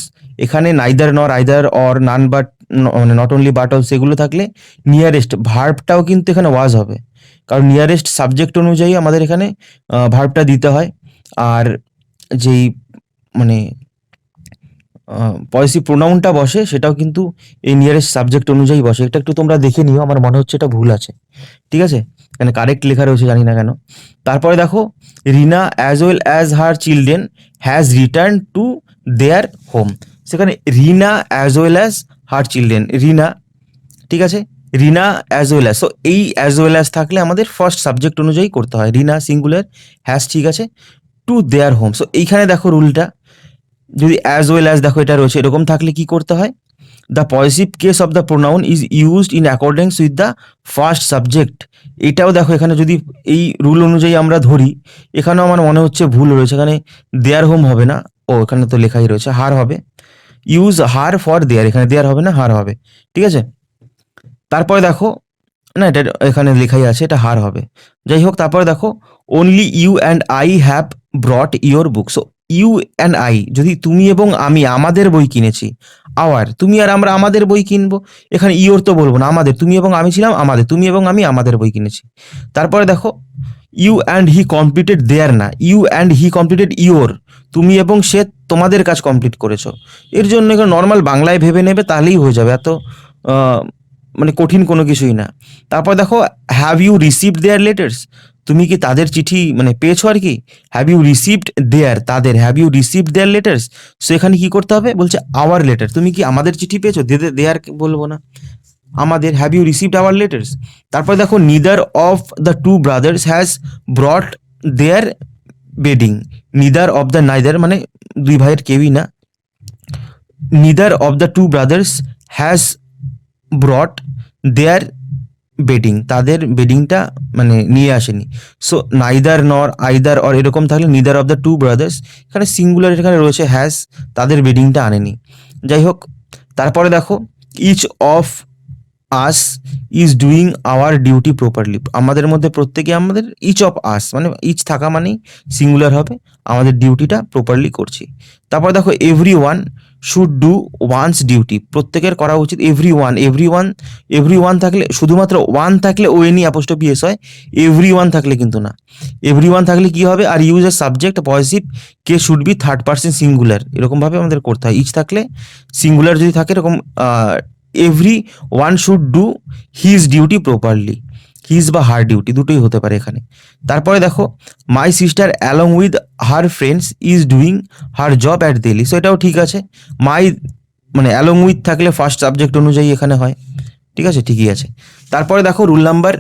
Speaker 1: এখানে neither nor either or none but, মানে নট অনলি বাট অলসো এগুলো থাকলে নিয়ারেস্ট ভার্বটাও কিন্তু এখানে ওয়াজ হবে, কারণ নিয়ারেস্ট সাবজেক্ট অনুযায়ী আমাদের এখানে ভার্বটা দিতে হয়। আর যেই মানে পজিটিভ প্রোনাউনটা বসে সেটাও কিন্তু এই নিয়ারেস্ট সাবজেক্ট অনুযায়ী বসে, এটা একটু তোমরা দেখে নিও, আমার মনে হচ্ছে এটা ভুল আছে, ঠিক আছে, এখানে কারেক্ট লেখা রয়েছে, জানি না কেন। তারপরে দেখো, Rina as well as her children has return to their home. সেখানে Rina as well as her children, Rina, ঠিক আছে, Rina as well as. So এই অ্যাজ ওয়েল অ্যাজ থাকলে আমাদের ফার্স্ট সাবজেক্ট অনুযায়ী করতে হয়। রিনা সিঙ্গুলার, হ্যাজ, ঠিক আছে, টু দেয়ার হোম। সো এইখানে দেখো রুলটা, যদি অ্যাজ ওয়েল অ্যাজ দেখো এটা রয়েছে, এরকম থাকলে কি করতে হয়, the positive case of the pronoun is used in accordance with the first subject. এটাও দেখো এখানে যদি এই রুল অনুযায়ী আমরা ধরি, এখানেও আমার মনে হচ্ছে ভুল রয়েছে, এখানে দেয়ার হোম হবে না, ও এখানে তো লেখাই রয়েছে হার হবে, ইউজ হার ফর দেয়ার, এখানে দেয়ার হবে না, হার হবে, ঠিক আছে। তারপরে দেখো, না এটা এখানে লেখাই আছে, এটা হার হবে, যাই হোক। তারপরে দেখো, only you and I have brought your book. So you and I, যদি তুমি এবং আমি আমাদের বই কিনেছি, আওয়ার, তুমি আর আমরা আমাদের বই কিনবো, এখানে ইয়োর তো বলবো না, আমাদের, তুমি এবং আমি ছিলাম আমাদের, তুমি এবং আমি আমাদের বই কিনেছি। তারপরে দেখো, you and he completed their, না, you and he completed your, তুমি এবং সে তোমাদের কাজ কমপ্লিট করেছো। এর জন্য এখানে নর্মাল বাংলায় ভেবে নেবে, তাহলেই হয়ে যাবে, এত মানে কঠিন কোনো কিছুই না। তারপর দেখো, have you received their letters, তুমি কি তাদের চিঠি মানে পেয়েছো আর কি, হ্যাভ ইউ রিসিভড দেয়ার, তাদের, have you received their letters. So এখানে কি করতে হবে, বলছে আওয়ার লেটার, তুমি কি আমাদের চিঠি পেয়েছো, দেয়ার বলবো না, আমাদের, have you received our letters. তারপর দেখো, neither of the two brothers has brought their bedding, neither of the, neither মানে দুই ভাইয়ের কেউই না, neither of the two brothers has brought their bedding, তাদের বেডিংটা মানে নিয়ে আসেনি। So neither nor either or এরকম থাকলে neither of the two brothers, এখানে সিঙ্গুলার এখানে রয়েছে হ্যাজ, তাদের বেডিংটা আনেনি, যাই হোক। তারপরে দেখো, each of us is doing our duty properly, আমাদের মধ্যে প্রত্যেকে আমাদের, ইচ অফ আস মানে ইচ থাকা মানেই সিঙ্গুলার হবে, আমাদের ডিউটিটা প্রপারলি করছি। তারপর দেখো, every one should do one's duty, প্রত্যেকের করা উচিত, এভরি ওয়ান, এভরি ওয়ান থাকলে, শুধুমাত্র ওয়ান থাকলে ও এনি অ্যাপোস্ট্রফি এস হয়, এভরি ওয়ান থাকলে কিন্তু না, এভরি ওয়ান থাকলে কি হবে, are use a subject positive case should be third person singular, এরকমভাবে আমাদের করতে হয়। ইচ থাকলে সিঙ্গুলার যদি থাকে এরকম, every one should do his duty properly, his বা হার ডিউটি দুটোই হতে পারে এখানে। তারপরে দেখো, my sister along with her friends is doing her job at Delhi. So এটাও ঠিক আছে, মাই মানে অ্যালং উইথ থাকলে ফার্স্ট সাবজেক্ট অনুযায়ী এখানে হয়, ঠিক আছে, ঠিকই আছে। তারপরে দেখো, রুল নাম্বার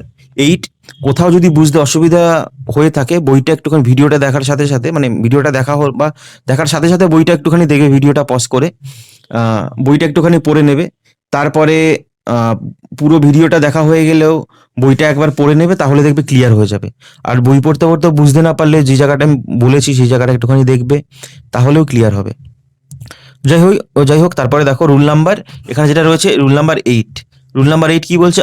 Speaker 1: 8, কোথাও যদি বুঝতে অসুবিধা হয়ে থাকে, বইটা একটুখানি ভিডিওটা দেখার সাথে সাথে, মানে ভিডিওটা দেখা হল বা দেখার সাথে সাথে বইটা একটুখানি দেখবে, ভিডিওটা পজ করে বইটা একটুখানি পড়ে নেবে। তারপরে পুরো ভিডিওটা দেখা হয়ে গেলেও বইটা একবার পড়ে নেবে, তাহলে দেখবে ক্লিয়ার হয়ে যাবে। আর বই পড়তে পড়তে বুঝতে না পারলে যে জায়গাটা আমি বলেছি সেই জায়গাটা একটুখানি দেখবে, তাহলেও ক্লিয়ার হবে। যাই হোক তারপরে দেখো, রুল নাম্বার এখানে যেটা রয়েছে, রুল নাম্বার 8, রুল নাম্বার 8 কি বলছে,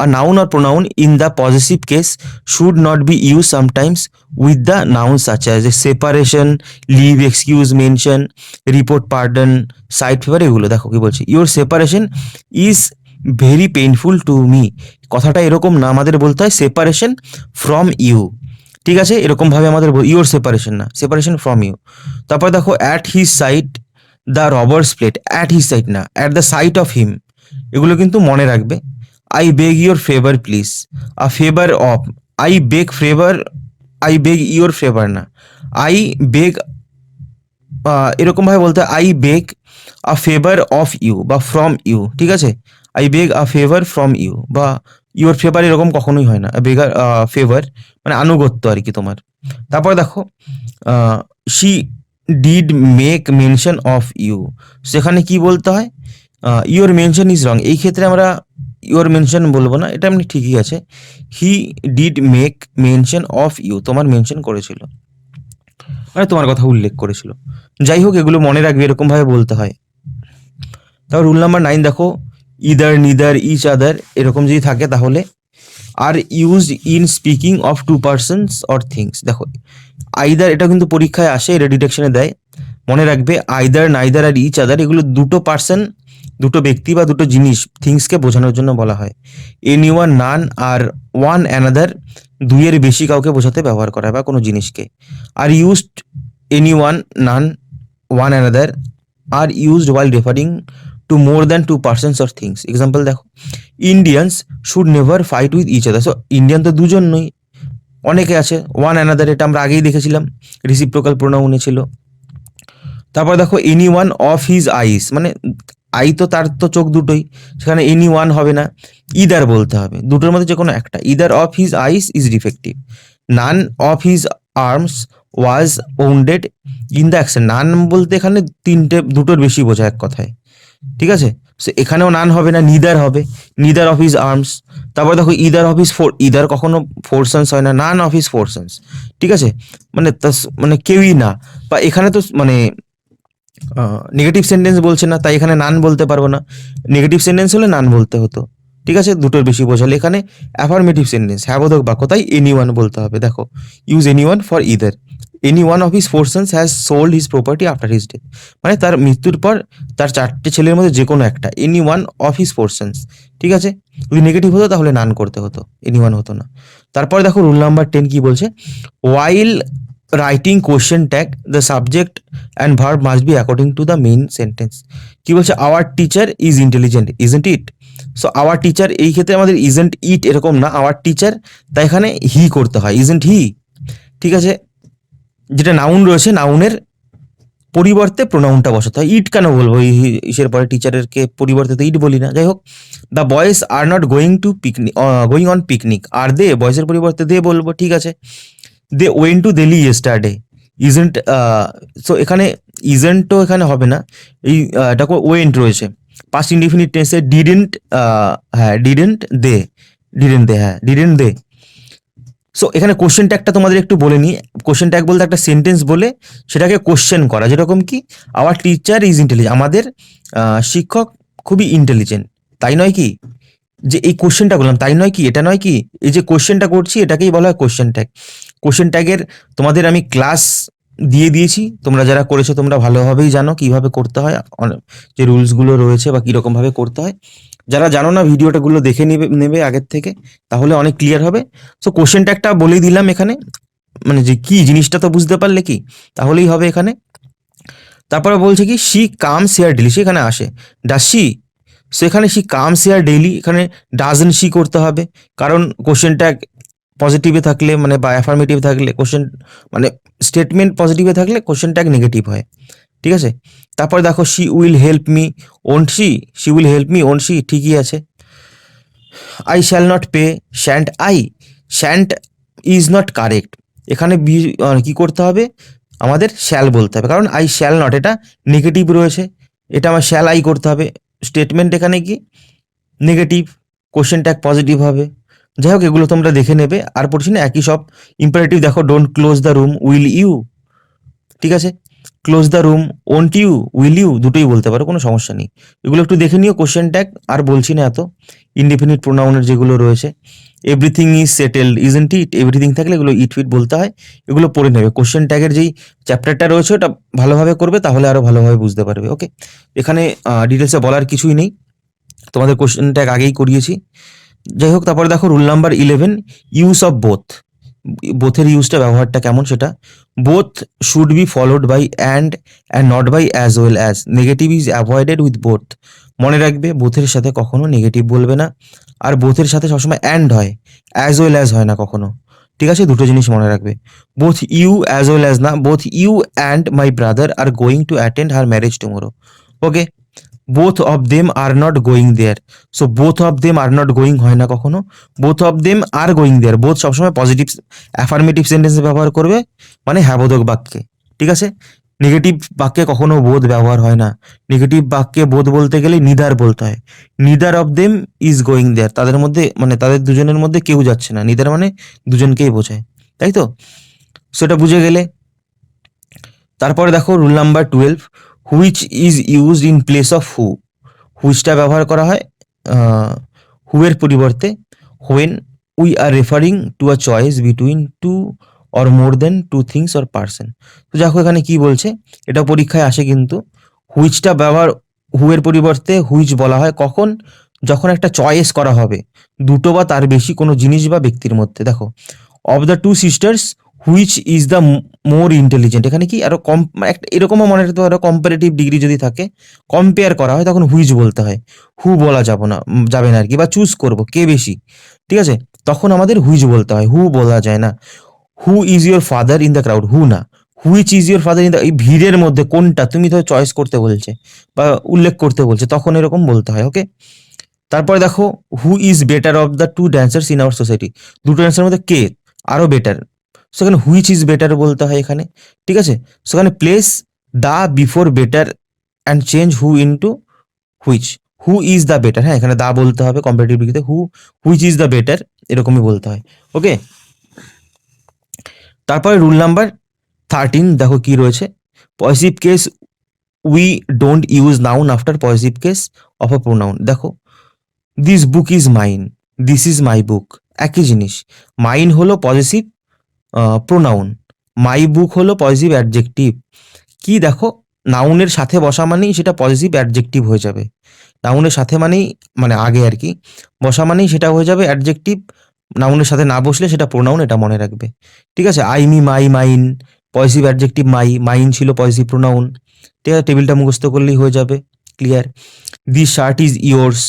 Speaker 1: a noun or pronoun in the possessive case should not be used sometimes with the nouns such as separation, leave, excuse, mention, report, pardon, cite, favor, এগুলো দেখো কি বলছে, your separation is very painful to me, কথাটা এরকম না, আমাদের বলতে হয় সেপারেশন ফ্রম ইউ, ঠিক আছে, এরকম ভাবে আমাদের ইউর সেপারেশন না, সেপারেশন ফ্রম ইউ। তারপর দেখো, at his side the robbers plate, at his side না, at the side of him, এগুলো কিন্তু মনে রাখবে। I beg your favour please, a favour of, I beg favour, I beg your favour না, I beg এরকমভাবে বলতে, I beg a favour of you বা from you, ঠিক আছে, I beg a favour from you বা your favour এরকম কখনোই হয় না, বেগার ফেভার মানে আনুগত্য আর কি তোমার। তারপর দেখো, she did make mention of you, সেখানে কি বলতে হয়, ইউর মেনশন ইজ রং, এই ক্ষেত্রে আমরা ইউর মেনশন বলবো না, এটা এমনি ঠিকই আছে, he did make mention of you, তোমার মেনশন করেছিল মানে তোমার কথা উল্লেখ করেছিল। যাই হোক, এগুলো মনে রাখবে, এরকম ভাবে বলতে হয়। তারপর রুল নাম্বার 9 দেখো, ইদার, নিদার, ইচ আদার এরকম যদি থাকে তাহলে are used in speaking of two persons or things. দেখো, আইদার এটা কিন্তু পরীক্ষায় আসে, এটা ডিটেকশনে দেয়, মনে রাখবে আইদার, নাইদার আর ইচ আদার এগুলো দুটো পার্সন, দুটো ব্যক্তি বা দুটো জিনিস, থিংসকে বোঝানোর জন্য বলা হয়। এনি ওয়ান, নান আর ওয়ান অ্যানাদার, দুইয়ের বেশি কাউকে বোঝাতে ব্যবহার করা হয় বা কোনো জিনিসকে। Are used, any one, none, one another are used while referring to more than two persons or things. Example দেখো, Indians should never fight with each other. So Indian তো দুজন নই, অনেকে আছে। ওয়ান অ্যানাদার এটা আমরা আগেই দেখেছিলাম, রিসিপ্রোকাল প্রোনাউনে ছিল। তারপর দেখো, এনি ওয়ান অফ হিজ আইস, মানে আই তো তার তো চোখ দুটোই, সেখানে এনি ওয়ান হবে না, ইদার বলতে হবে, দুটোর মধ্যে যে কোনো একটা। Either of his eyes is defective, none of his arms was wounded in the action. None বলতে এখানে দুটোর বেশি বোঝায় এক কথায়, ঠিক আছে। সো এখানেও নান হবে না, নিদার হবে, নিদার অফ হিজ আর্মস। তারপর দেখো ইদার অফ হিজ ইদার কখনো ফোর সন্স হয় না, নান অফ হিজ ফোর সন্স, ঠিক আছে। মানে মানে কেউই না, বা এখানে তো মানে নেগেটিভ সেন্টেন্স বলছে না, তাই এখানে নান বলতে পারবো না। নেগেটিভ সেন্টেন্স হলে নান বলতে হতো, ঠিক আছে, দুটোর বেশি বোঝালে। এখানে অ্যাফার্মেটিভ সেন্টেন্স, হ্যাবোধক বাক্য, তাই এনি ওয়ান বলতে হবে। দেখো, use any one for either. Any one of his four sons has sold his property after his death, মানে তার মৃত্যুর পর তার চারটে ছেলের মধ্যে যে কোনো একটা, any one of his four sons, ঠিক আছে। যদি নেগেটিভ হতো তাহলে নান করতে হতো, এনি ওয়ান হতো না। তারপরে দেখো রুল নাম্বার 10 কি বলছে, while writing question tag the subject and verb must be according to the main sentence. কি বলছে, our teacher is intelligent, isn't it. So our teacher, এই ক্ষেত্রে আমাদের ইজন্ট ইট এরকম না, আওয়ার টিচার, তাই এখানে হি করতে হয়, ইজন্ট হি, ঠিক আছে। যেটা নাউন রয়েছে, নাউনের পরিবর্তে প্রোনাউনটা বসাতে হয়। ইট কেন বলবো ইসের পরে, টিচারের কে পরিবর্তে তো ইট বলি না। যাই হোক, the boys are not going to picnic, going on picnic, are they, বয়েজের পরিবর্তে দে বলবো, ঠিক আছে। They went to Delhi yesterday, isn't. So এখানে ইজেন্টও এখানে হবে না, এই এটা ওয়েন্ট রয়েছে, পাস্ট ইনডিফিনিট টেন্সে ডিডেন্ট, হ্যাঁ ডিডেন্ট দে, ডিডেন্ট দে, হ্যাঁ ডিডেন্ট দে। সো এখানে কোশ্চেন ট্যাগটা তোমাদের একটু বলে নিই। কোশ্চেন ট্যাগ বলতে একটা সেন্টেন্স বলে সেটাকে কোশ্চেন করা, যেরকম কি আওয়ার টিচার ইজ ইন্টেলিজেন্ট, আমাদের শিক্ষক খুবই ইন্টেলিজেন্ট, তাই নয় কি? যে এই কোশ্চেনটা বললাম, তাই নয় কি, এটা নয় কি, এই যে কোশ্চেনটা করছি এটাকেই বলা হয় কোশ্চেন ট্যাগ। কোশ্চেন ট্যাগের তোমাদের আমি ক্লাস দিয়ে দিয়েছি, তোমরা যারা করেছো তোমরা ভালোভাবেই জানো কিভাবে করতে হয়, যে রুলসগুলো রয়েছে বা কীরকমভাবে করতে হয়। যারা জানো না ভিডিওটাগুলো দেখে নেবে আগের থেকে, তাহলে অনেক ক্লিয়ার হবে। সো কোশ্চেন ট্যাগটা বলেই দিলাম এখানে, মানে যে কি জিনিসটা তো বুঝতে পারলে কি, তাহলেই হবে এখানে। তারপরে বলছে কি, শি কামস হিয়ার ডেইলি, সেখানে আসে, ডাজ শি, সেখানে শি কামস হিয়ার ডেইলি, এখানে ডাজেন্ট শি করতে হবে, কারণ কোশ্চেন ট্যাগ পজিটিভে থাকলে মানে বা অ্যাফার্মেটিভ থাকলে কোশ্চেন, মানে স্টেটমেন্ট পজিটিভে থাকলে কোশ্চেন ট্যাগ নেগেটিভ হয়, ঠিক আছে। তারপরে দেখো, she will help me won't she, she will help me won't she, ঠিকই আছে। I shall not pay, shan't I, shan't is not correct, এখানে কি করতে হবে, আমাদের শ্যাল বলতে হবে, কারণ আই শ্যাল নট এটা নেগেটিভ রয়েছে, এটা আমার শ্যাল আই করতে হবে। স্টেটমেন্ট এখানে কি নেগেটিভ, কোশ্চেন ট্যাগ পজিটিভ হবে। যাই হোক, এগুলো তোমরা দেখে নেবে, আর পড়ছি না, একই সব। ইম্পারেটিভ দেখো, don't close the room, will you, ঠিক আছে। Close the room, won't you, will you, দুটোই বলতে পারো, কোনো সমস্যা নেই। এগুলো একটু দেখে নিও কোশ্চেন ট্যাগ, আর বলছি না এত। ইনডিফিনিট প্রোনাউনের যেগুলো রয়েছে, everything is settled, isn't it, everything থাকলে এগুলো ইট ফিট বলতে হয়, এগুলো পড়ে নেবে। কোশ্চেন ট্যাগের যেই চ্যাপ্টারটা রয়েছে ওটা ভালোভাবে করবে, তাহলে আরো ভালোভাবে বুঝতে পারবে। ওকে, এখানে ডিটেলসে বলার কিছুই নেই, তোমাদের কোশ্চেন ট্যাগ আগেই করিয়েছি। যাই হোক, তারপরে দেখো rule number 11, use of both, বোথের ইউজটা, ব্যবহারটা কেমন সেটা। Both should be followed by and not by as well as, negative is avoided with both. মনে রাখবে, বোথের সাথে কখনো নেগেটিভ বলবে না, আর বোথের সাথে সবসময় অ্যান্ড হয়, অ্যাজ ওয়েল অ্যাজ হয় না কখনো, ঠিক আছে। দুটো জিনিস মনে রাখবে, both you as well as না, both you and my brother are going to attend her marriage tomorrow. Okay, both of them are not going there, so both of them are not going হয় না কখনো, both of them are going there, both সবসময় positive affirmative সেন্টেন্সে ব্যবহার করবে, মানে হ্যাবোধক বাক্যে, ঠিক আছে। নেগেটিভ বাক্যে কখনো বোধ ব্যবহার হয় না, নেগেটিভ বাক্যে বোধ বলতে গেলে নিদার বলতে হয়। Neither of them is going there, তাদের মধ্যে মানে তাদের দুজনের মধ্যে কেউ যাচ্ছে না, নিদার মানে দুজনকেই বোঝায়, তাই তো, সেটা বুঝে গেলে। তারপরে দেখো rule number 12, which is used in place of who, হুইচটা ব্যবহার করা হয় হু এর পরিবর্তে when we are referring to a choice between two or more then two things or person. তো দেখো এখানে কি বলছে, এটা পরীক্ষায় আসে কিন্তু, হুইচটা ব্যবহার, হু এর পরিবর্তে হুইচ বলা হয় কখন, যখন একটা চয়েস করা হবে দুটো বা তার বেশি কোনো জিনিস বা ব্যক্তির মধ্যে। দেখো, of the two sisters which is the more intelligent, এখানে কি আরো কম, একটা এরকমও মনে রাখতে পারো, কম্পারেটিভ ডিগ্রি যদি থাকে, কম্পেয়ার করা হয় তখন হুইচ বলতে হয়, হু বলা যাবে না আর কি, বা চুজ করব কে বেশি, ঠিক আছে, তখন আমাদের হুইচ বলতে হয়, হু বলা যায় না। Who is your father in the crowd, who না, which is your father in the, এই ভিড়ের মধ্যে কোনটা তুমি ধরো চয়েস করতে বলছে বা উল্লেখ করতে বলছে, তখন এরকম বলতে হয়। ওকে, তারপরে দেখো who is better of the two dancers in our society, দুটো ড্যান্সারের মধ্যে কে আরো বেটার, সেখানে হুইচ ইজ বেটার বলতে হয় এখানে। ঠিক আছে, সেখানে place the before better and change who into which, who is the better, হ্যাঁ এখানে দা বলতে হবে কম্পারেটিভ ডিগ্রিতে, হুইচ ইজ দ্য বেটার এরকমই বলতে হয়। ওকে, তারপরে রুল নাম্বার 13 দেখো কি রয়েছে, positive case we don't use noun after positive case of a pronoun. দেখো this book is mine, this is my book, একই জিনিস। মাইন হলো পজিটিভ প্রোনাউন, মাই বুক হলো পজিটিভ অ্যাডজেক্টিভ। কি দেখো, নাউনের সাথে বসা মানেই সেটা পজিটিভ অ্যাডজেক্টিভ হয়ে যাবে, নাউনের সাথে মানেই মানে আগে আর কি বসা মানেই সেটা হয়ে যাবে অ্যাডজেক্টিভ, নাউনের সাথে না বসলে সেটা প্রোনাউন, এটা মনে রাখবে। ঠিক আছে, I me my mine positive adjective, mine ছিল পজিটিভ প্রোনাউন। ঠিক আছে, টেবিলটা মুখস্থ করলেই হয়ে যাবে, clear. This shirt is yours,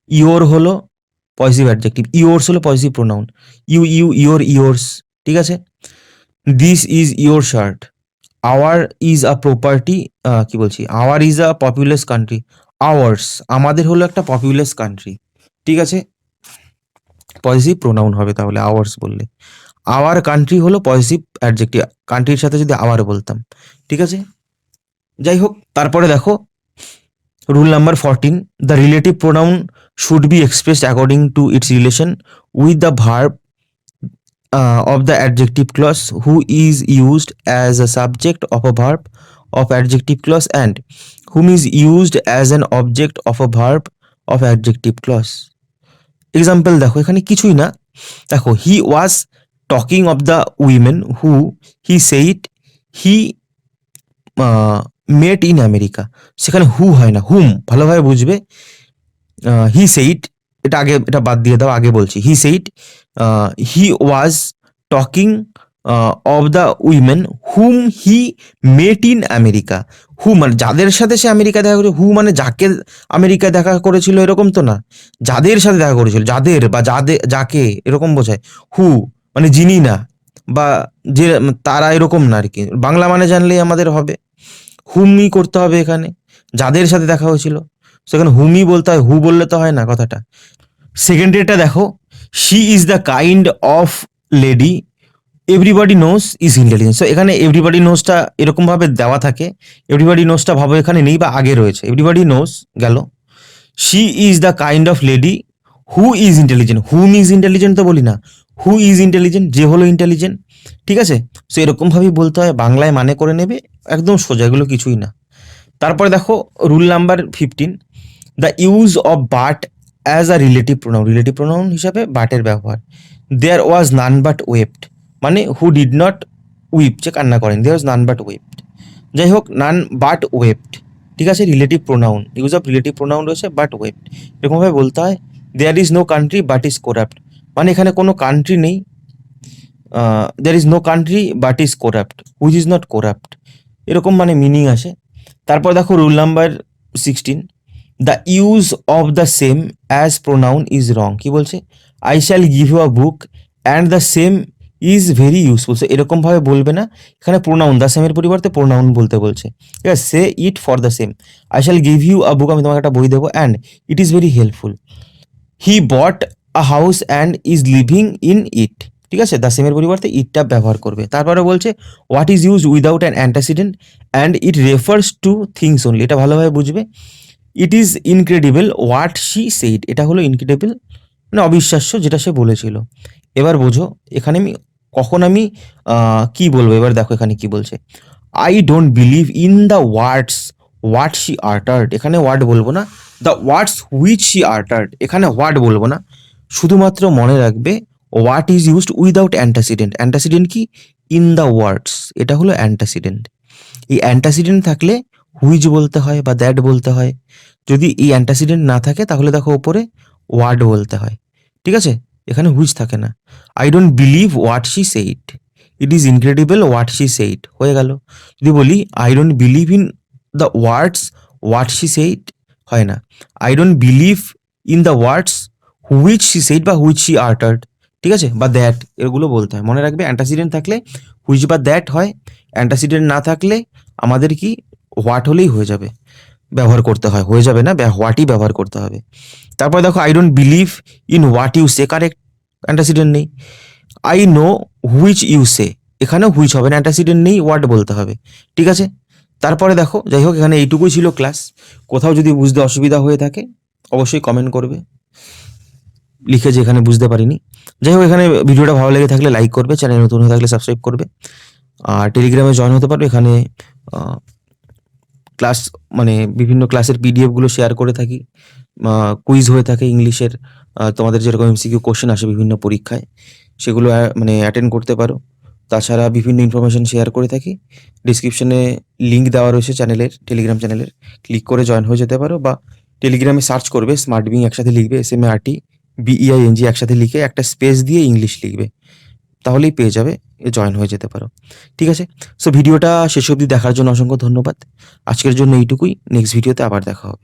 Speaker 1: your হলো পজিটিভ অ্যাডজেক্টিভ, ইয়োর্স হলো পজিটিভ প্রোনাউন, ইয়োর ইয়োর্স। ঠিক আছে, this is your shirt, our is a property, কি বলছি, our is a populous country, ours আমাদের হলো একটা পপুলাস কান্ট্রি। ঠিক আছে, পজিটিভ প্রোনাউন হবে তাহলে আওয়ার্স বললে। আওয়ার কান্ট্রি হলো পজিটিভ অ্যাডজেক্টিভ, কান্ট্রির সাথে যদি আওয়ার বলতাম। ঠিক আছে, যাই হোক, তারপরে দেখো rule number 14, the relative pronoun should B expressed according to its relation with the verb of the adjective clause who is used as a subject of a verb of adjective clause and whom is used as an object of a verb of adjective clause. Example দেখো, এখানে কিছুই না, দেখো he was talking of the women who he said he met in America, সেখানে who হয় না, হুম ভালোভাবে বুঝবে। হি সেইড, এটা আগে, এটা বাদ দিয়ে দাও, আগে বলছি। He said he was talking of the women whom he met in America, who মানে যাদের সাথে সে আমেরিকা দেখা করেছে, হু মানে যাকে আমেরিকা দেখা করেছিল এরকম তো না, যাদের সাথে দেখা করেছিল, যাদের বা যাকে এরকম বোঝায়। হু মানে যিনি না, বা যে তারা এরকম না আর কি, বাংলা মানে জানলেই আমাদের হবে, হুমই করতে হবে এখানে, যাদের সাথে দেখা হয়েছিল সেখানে হুমই বলতে হয়, হু বললে তো হয় না কথাটা। সেকেন্ডারিটা দেখো, she is the kind of lady everybody knows is intelligent, so এখানে এভরিবডি নোসটা এরকম ভাবে দেওয়া থাকে, এভরিবডি নোসটা ভাবো এখানে নেই বা আগে রয়েছে, এভরিবডি নোস গেল। She is the kind of lady who is intelligent, hmm is intelligent তো বলি না, হু ইজ ইন্টেলিজেন্ট, যে হলো ইন্টেলিজেন্ট। ঠিক আছে, সো এরকমভাবেই বলতে হয়, বাংলায় মানে করে নেবে, একদম সোজা, এগুলো কিছুই না। তারপরে দেখো rule number 15, the use of but as a relative pronoun, relative pronoun হিসাবে বাটের ব্যবহার। দেয়ার ওয়াজ নান বাট ওয়েপ্ট, মানে হু ডিড নট উইপ, যে কান্না করেন, দেয়ার ওয়াজ নান বাট ওয়েপ্ট। যাই হোক, নান বাট ওয়েপ্ট, ঠিক আছে, relative pronoun, use of relative pronoun রয়েছে, বাট ওয়েপ্ট এরকমভাবে বলতে হয়। There is no country but is corrupt, মানে এখানে কোনো কান্ট্রি নেই, there is no country but is corrupt, which is not corrupt, এরকম মানে মিনিং আসে। তারপর দেখো rule number 16, the use of the same as pronoun is wrong, কি বলছে, I shall give you a book and the same is very useful, so এরকমভাবে বলবে না, এখানে প্রোনাউন, দ্য সেমের পরিবর্তে প্রোনাউন বলতে বলছে। ঠিক আছে, say it for the same, I shall give you a book, আমি তোমাকে একটা বই দেবো, and it is very helpful, he bought a house and is living in it. ঠিক আছে, দ্য সেমের পরিবর্তে ইটটা ব্যবহার করবে। তারপরে বলছে what is use without an antecedent and it refers to things only, এটা ভালোভাবে বুঝবে। It is incredible what she said, এটা হলো ইনক্রেডিবল মানে অবিশ্বাস্য যেটা সে বলেছিল। এবার বোঝো এখানে আমি কখন আমি কি বলবো, এবার দেখো এখানে কি বলছে, I don't believe in the words what she uttered, এখানে ওয়ার্ড বলবো না, the words which she uttered, এখানে ওয়ার্ড বলবো না, শুধুমাত্র মনে রাখবে what is used without antecedent, antecedent কি, ইন দ্য ওয়ার্ডস, এটা হলো অ্যান্টাসিডেন্ট। এই অ্যান্টাসিডেন্ট থাকলে হুইচ বলতে হয় বা দ্যাট বলতে হয়, যদি এই অ্যান্টাসিডেন্ট না থাকে তাহলে দেখো ওপরে ওয়ার্ড বলতে হয়। ঠিক আছে, এখানে হুইচ থাকে না। I don't believe what she said, it is incredible what she said, হয়ে গেল। যদি বলি I don't believe in the words what she said, হয় না, I don't believe in the words which she said বা which she আর্টার্ড, ঠিক আছে, বা দ্যাট এগুলো বলতে হয়। মনে রাখবে অ্যান্টাসিডেন্ট থাকলে হুইচ বা দ্যাট হয়, অ্যান্টাসিডেন্ট না থাকলে আমাদের কি হোয়াট হলেই হয়ে যাবে, ব্যবহার করতে হয়, হয়ে যাবে না, হোয়াটই ব্যবহার করতে হবে। তারপর দেখো I don't believe in what you say, correct, antecedent নেই। I know which you say, এখানেও হুইচ হবে না, অ্যান্টাসিডেন্ট নেই, হোয়াট বলতে হবে। ঠিক আছে, তারপরে দেখো যাই হোক এখানে এইটুকুই ছিল ক্লাস। কোথাও যদি বুঝতে অসুবিধা হয়ে থাকে অবশ্যই কমেন্ট করবে লিখে যে এখানে বুঝতে পারিনি। যাই হোক এখানে ভিডিওটা ভালো লেগে থাকলে লাইক করবে, চ্যানেল নতুন হয়ে থাকলে সাবস্ক্রাইব করবে, আর টেলিগ্রামে জয়েন হতে পারবে। এখানে ক্লাস মানে বিভিন্ন ক্লাসের পিডিএফগুলো শেয়ার করে থাকি, কুইজ হয়ে থাকে ইংলিশের, তোমাদের যেরকম এমসিকিউ কোশ্চেন আসে বিভিন্ন পরীক্ষায় সেগুলো মানে অ্যাটেন্ড করতে পারো। তাছাড়া বিভিন্ন ইনফরমেশন শেয়ার করে থাকি। ডিসক্রিপশনে লিঙ্ক দেওয়া রয়েছে চ্যানেলের, টেলিগ্রাম চ্যানেলের, ক্লিক করে জয়েন হয়ে যেতে পারো, বা টেলিগ্রামে সার্চ করবে স্মার্ট বিং একসাথে লিখবে, SMART BEING একসাথে লিখে একটা স্পেস দিয়ে ইংলিশ লিখবে, তাহলেই পেয়ে যাবে, জয়েন হয়ে যেতে পারো। ঠিক আছে, সো ভিডিওটা শেষ অবধি দেখার জন্য অসংখ্য ধন্যবাদ। আজকের জন্য এইটুকুই, নেক্সট ভিডিওতে আবার দেখা হবে।